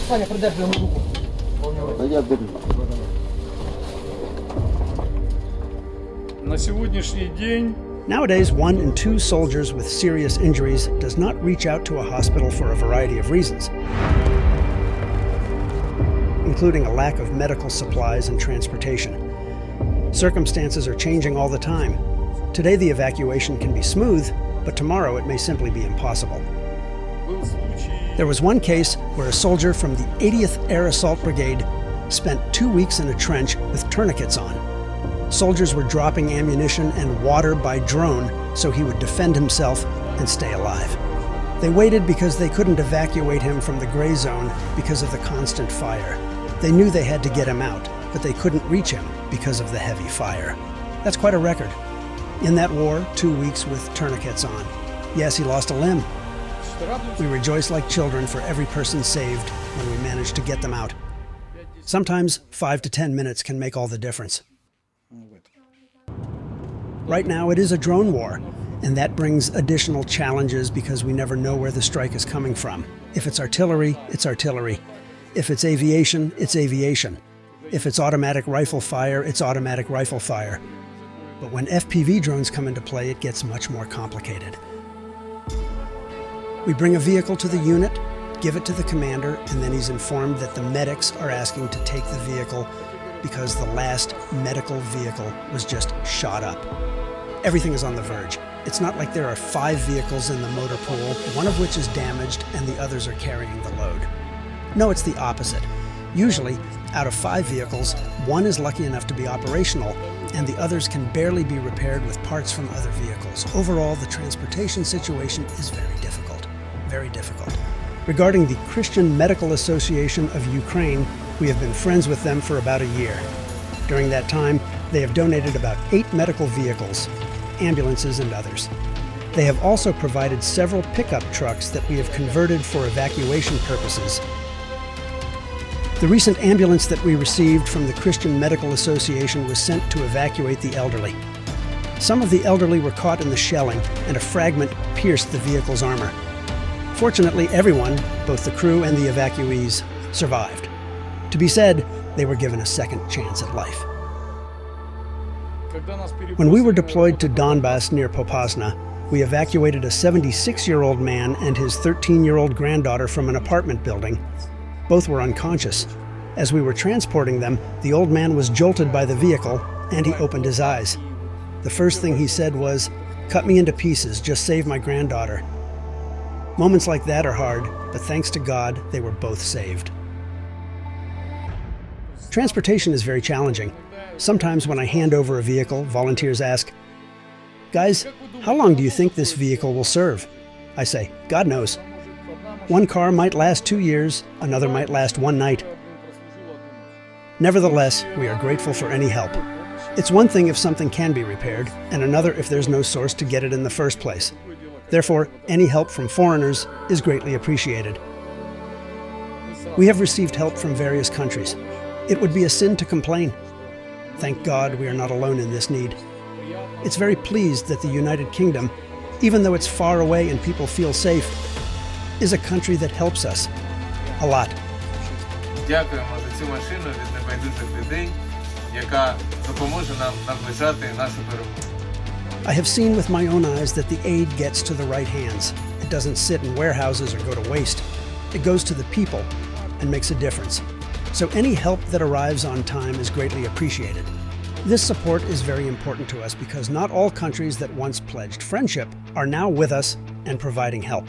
Саня, придержи ему руку. На сегодняшний день Nowadays, 1 in 2 soldiers with serious injuries does not reach out to a hospital for a variety of reasons, including a lack of medical supplies and transportation. Circumstances are changing all the time. Today the evacuation can be smooth, but tomorrow it may simply be impossible. был случай, There was one case where a soldier from the 80th Air Assault Brigade spent 2 weeks in a trench with tourniquets on. Soldiers were dropping ammunition and water by drone so he would defend himself and stay alive. They waited because they couldn't evacuate him from the gray zone because of the constant fire. They knew they had to get him out, but they couldn't reach him because of the heavy fire. That's quite a record. In that war, 2 weeks with tourniquets on. Yes, he lost a limb. We rejoice like children for every person saved when we manage to get them out. Sometimes 5 to 10 minutes can make all the difference. Right now, it is a drone war, and that brings additional challenges because we never know where the strike is coming from. If it's artillery, it's artillery. If it's aviation, it's aviation. If it's automatic rifle fire, it's automatic rifle fire. But when FPV drones come into play, it gets much more complicated. We bring a vehicle to the unit, give it to the commander, and then he's informed that the medics are asking to take the vehicle because the last medical vehicle was just shot up. Everything is on the verge. It's not like there are 5 vehicles in the motor pool, one of which is damaged and the others are carrying the load. No, it's the opposite. Usually, out of 5 vehicles, 1 is lucky enough to be operational, and the others can barely be repaired with parts from other vehicles. Overall, the transportation situation is very difficult. Very difficult. Regarding the Christian Medical Association of Ukraine, we have been friends with them for about a year. During that time, they have donated about 8 medical vehicles, ambulances and others. They have also provided several pickup trucks that we have converted for evacuation purposes. The recent ambulance that we received from the Christian Medical Association was sent to evacuate the elderly. Some of the elderly were caught in the shelling, and a fragment pierced the vehicle's armor. Fortunately, everyone, both the crew and the evacuees, survived. To be said, they were given a second chance at life. When we were deployed to Donbass near Popasna, we evacuated a 76-year-old man and his 13-year-old granddaughter from an apartment building. Both were unconscious. As we were transporting them, the old man was jolted by the vehicle, and he opened his eyes. The first thing he said was, "Cut me into pieces, just save my granddaughter." Moments like that are hard, but thanks to God, they were both saved. Transportation is very challenging. Sometimes when I hand over a vehicle, volunteers ask, "Guys, how long do you think this vehicle will serve?" I say, "God knows. One car might last 2 years, another might last 1 night." Nevertheless, we are grateful for any help. It's one thing if something can be repaired, and another if there's no source to get it in the first place. Therefore, any help from foreigners is greatly appreciated. We have received help from various countries. It would be a sin to complain. Thank God we are not alone in this need. It's very pleased that the United Kingdom, even though it's far away and people feel safe, is a country that helps us a lot. Дякуємо за цю машину від небайдужих людей, яка допоможе нам наближати нашу перемогу. I have seen with my own eyes that the aid gets to the right hands. It doesn't sit in warehouses or go to waste. It goes to the people and makes a difference. So any help that arrives on time is greatly appreciated. This support is very important to us because not all countries that once pledged friendship are now with us and providing help.